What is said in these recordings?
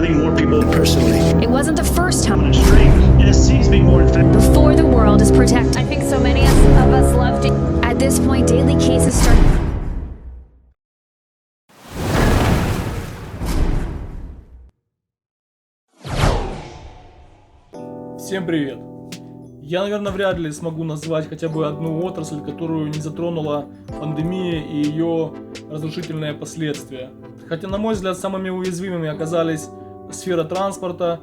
think more people personally. It wasn't the first time. When it's straight, it seems to be more infectious. Before the world is protected. I think so many of us love to. At this point, daily cases start. Всем привет! Я, наверное, вряд ли смогу назвать хотя бы одну отрасль, которую не затронула пандемия и ее разрушительные последствия. Хотя, на мой взгляд, самыми уязвимыми оказались сфера транспорта,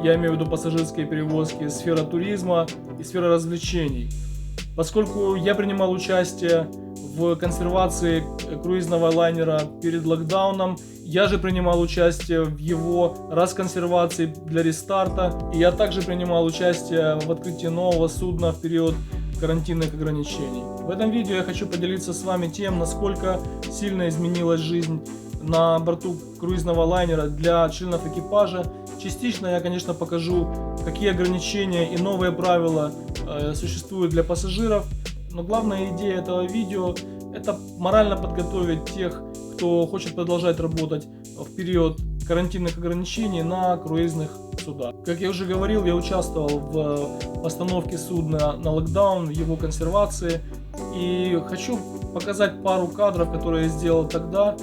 я имею в виду пассажирские перевозки, сфера туризма и сфера развлечений. Поскольку я принимал участие в консервации круизного лайнера перед локдауном, я же принимал участие в его расконсервации для рестарта, и я также принимал участие в открытии нового судна в период карантинных ограничений. В этом видео я хочу поделиться с вами тем, насколько сильно изменилась жизнь на борту круизного лайнера для членов экипажа. Частично я, конечно, покажу, какие ограничения и новые правила существуют для пассажиров, но главная идея этого видео — это морально подготовить тех, кто хочет продолжать работать в период карантинных ограничений на круизных судах. Как я уже говорил, я участвовал в постановке судна на локдаун, в его консервации, и хочу показать пару кадров, которые я сделал тогда,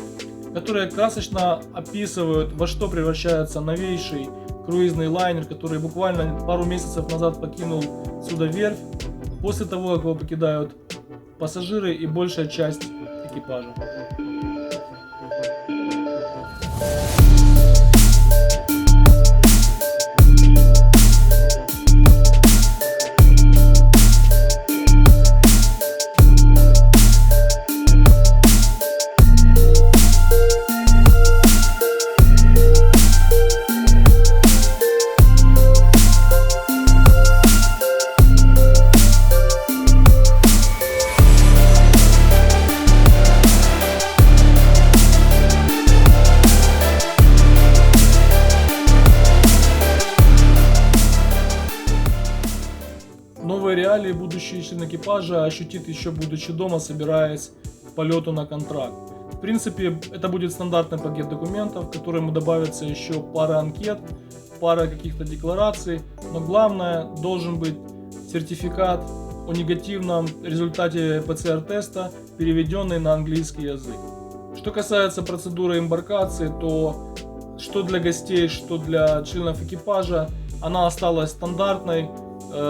которые красочно описывают, во что превращается новейший круизный лайнер, который буквально пару месяцев назад покинул судоверфь, после того, как его покидают пассажиры и большая часть экипажа. Новые реалии будущий член экипажа ощутит еще будучи дома, собираясь к полету на контракт. В принципе, это будет стандартный пакет документов, к которому добавится еще пара анкет, пара каких-то деклараций, но главное, должен быть сертификат о негативном результате ПЦР-теста, переведенный на английский язык. Что касается процедуры эмбаркации, то что для гостей, что для членов экипажа, она осталась стандартной,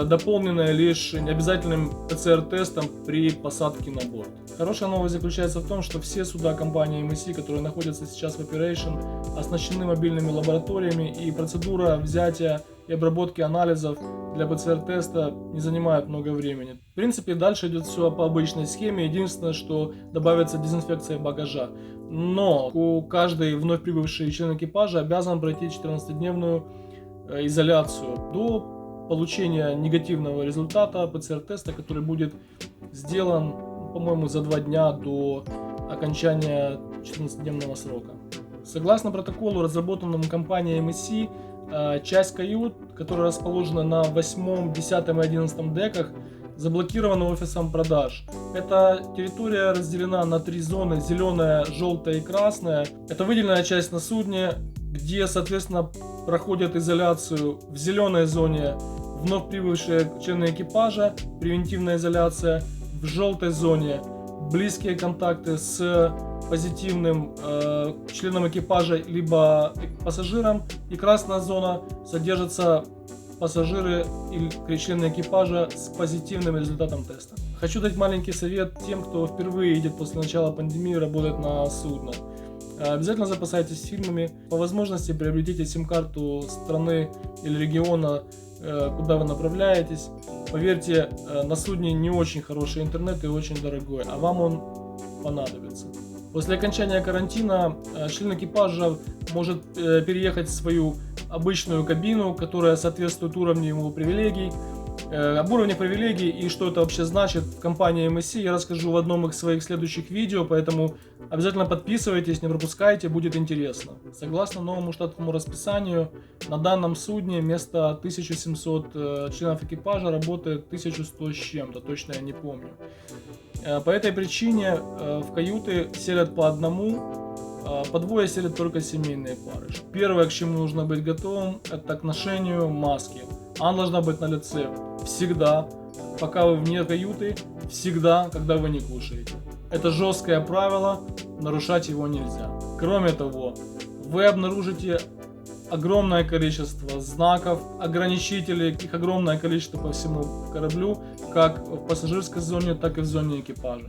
дополненная лишь обязательным ПЦР-тестом при посадке на борт. Хорошая новость заключается в том, что все суда компании MSC, которые находятся сейчас в Operation, оснащены мобильными лабораториями, и процедура взятия и обработки анализов для ПЦР-теста не занимает много времени. В принципе, дальше идет все по обычной схеме, единственное, что добавится дезинфекция багажа. Но каждый вновь прибывший член экипажа обязан пройти 14-дневную изоляцию до получения негативного результата ПЦР-теста, который будет сделан, по-моему, за 2 дня до окончания 14-дневного срока. Согласно протоколу, разработанному компанией MSC, часть кают, которая расположена на 8, 10 и 11 деках, заблокирована офисом продаж. Эта территория разделена на 3 зоны: зеленая, желтая и красная. Это выделенная часть на судне, где, соответственно, проходят изоляцию в зеленой зоне вновь прибывшие члены экипажа, превентивная изоляция; в желтой зоне близкие контакты с позитивным членом экипажа либо пассажиром, и красная зона содержатся пассажиры или члены экипажа с позитивным результатом теста. Хочу дать маленький совет тем, кто впервые едет после начала пандемии работать на судно. Обязательно запасайтесь фильмами, по возможности приобретите сим-карту страны или региона, куда вы направляетесь. Поверьте, на судне не очень хороший интернет и очень дорогой, а вам он понадобится. После окончания карантина член экипажа может переехать в свою обычную кабину, которая соответствует уровню его привилегий. Об уровне привилегий и что это вообще значит в компании MSC я расскажу в одном из своих следующих видео, поэтому обязательно подписывайтесь, не пропускайте, будет интересно. Согласно новому штатному расписанию, на данном судне вместо 1700 членов экипажа работает 1100 с чем-то, точно я не помню. По этой причине в каюты селят по одному, по двое селят только семейные пары. Первое, к чему нужно быть готовым, это к ношению маски. Она должна быть на лице всегда, пока вы вне каюты, всегда, когда вы не кушаете. Это жесткое правило, нарушать его нельзя. Кроме того, вы обнаружите огромное количество знаков, ограничителей, их огромное количество по всему кораблю, как в пассажирской зоне, так и в зоне экипажа.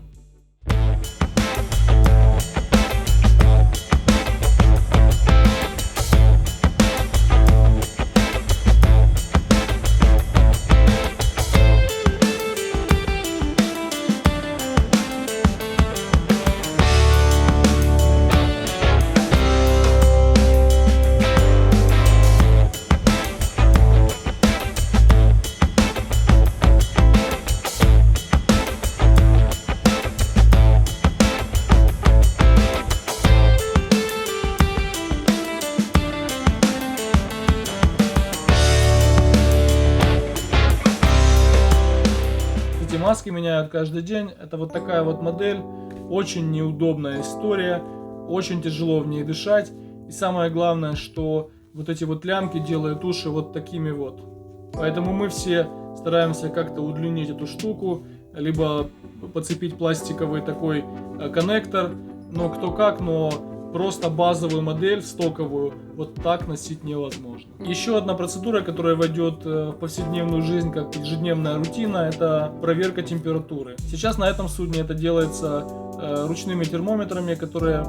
Маски меняют каждый день. Это вот такая вот модель. Очень неудобная история. Очень тяжело в ней дышать. И самое главное, что вот эти вот лямки делают уши вот такими вот. Поэтому мы все стараемся как-то удлинить эту штуку. Либо подцепить пластиковый такой коннектор. Но кто как, но просто базовую модель, стоковую, вот так носить невозможно. Еще одна процедура, которая войдет в повседневную жизнь как ежедневная рутина, это проверка температуры. Сейчас на этом судне это делается ручными термометрами, которые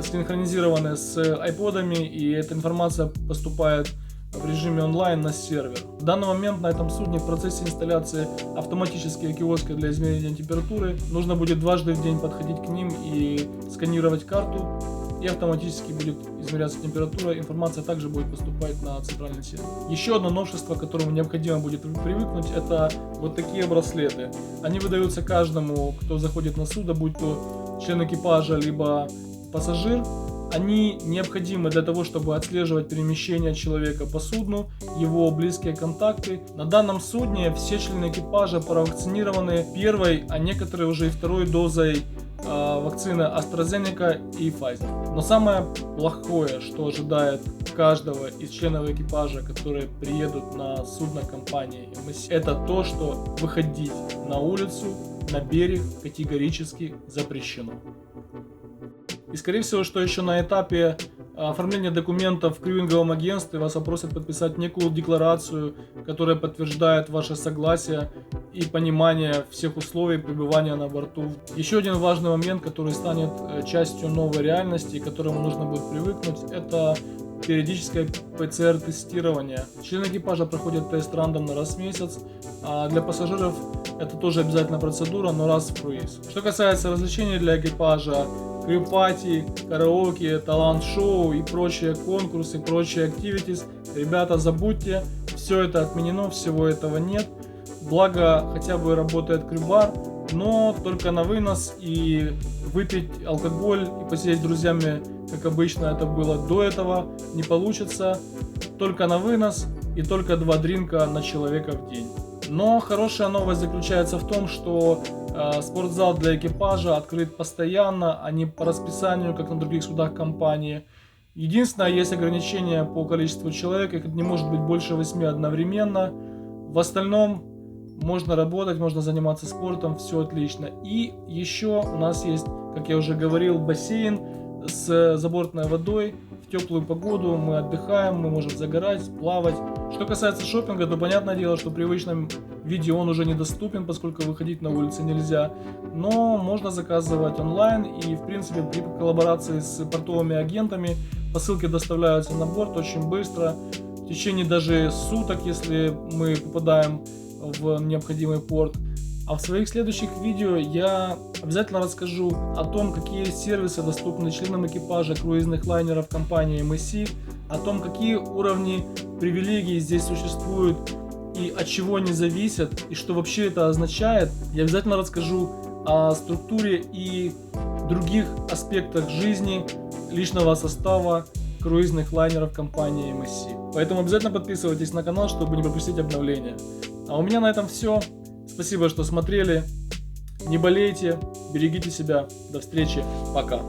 синхронизированы с айподами, и эта информация поступает в режиме онлайн на сервер. В данный момент на этом судне в процессе инсталляции автоматические киоски для измерения температуры. Нужно будет дважды в день подходить к ним и сканировать карту, и автоматически будет измеряться температура. Информация также будет поступать на центральный сервер. Еще одно новшество, к которому необходимо будет привыкнуть, это вот такие браслеты. Они выдаются каждому, кто заходит на судно, будь то член экипажа, либо пассажир. Они необходимы для того, чтобы отслеживать перемещение человека по судну, его близкие контакты. На данном судне все члены экипажа провакцинированы первой, а некоторые уже и второй дозой вакцины AstraZeneca и Pfizer. Но самое плохое, что ожидает каждого из членов экипажа, которые приедут на судно компании MSC, это то, что выходить на улицу, на берег категорически запрещено. И скорее всего, что еще на этапе оформления документов в крюинговом агентстве вас попросят подписать некую декларацию, которая подтверждает ваше согласие и понимание всех условий пребывания на борту. Еще один важный момент, который станет частью новой реальности и к которому нужно будет привыкнуть, это периодическое ПЦР-тестирование. Члены экипажа проходят тест рандомно раз в месяц, а для пассажиров это тоже обязательная процедура, но раз в круиз. Что касается развлечений для экипажа, крю-пати, караоке, талант-шоу и прочие конкурсы, прочие activities, ребята, забудьте, все это отменено, всего этого нет. Благо, хотя бы работает крю-бар, но только на вынос, и выпить алкоголь и посидеть с друзьями, как обычно это было до этого, не получится. Только на вынос и только 2 дринка на человека в день. Но хорошая новость заключается в том, что спортзал для экипажа открыт постоянно, а не по расписанию, как на других судах компании. Единственное, есть ограничение по количеству человек, их не может быть больше 8 одновременно. В остальном можно работать, можно заниматься спортом, все отлично. И еще у нас есть, как я уже говорил, бассейн с забортной водой. В теплую погоду мы отдыхаем, мы можем загорать, плавать. Что касается шопинга, то понятное дело, что в привычном виде он уже недоступен, поскольку выходить на улицу нельзя. Но можно заказывать онлайн, и в принципе при коллаборации с портовыми агентами посылки доставляются на борт очень быстро. В течение даже суток, если мы попадаем в необходимый порт. А в своих следующих видео я обязательно расскажу о том, какие сервисы доступны членам экипажа круизных лайнеров компании MSC, о том, какие уровни привилегий здесь существуют и от чего они зависят, и что вообще это означает. Я обязательно расскажу о структуре и других аспектах жизни личного состава круизных лайнеров компании MSC. Поэтому обязательно подписывайтесь на канал, чтобы не пропустить обновления. А у меня на этом все. Спасибо, что смотрели. Не болейте, берегите себя. До встречи. Пока.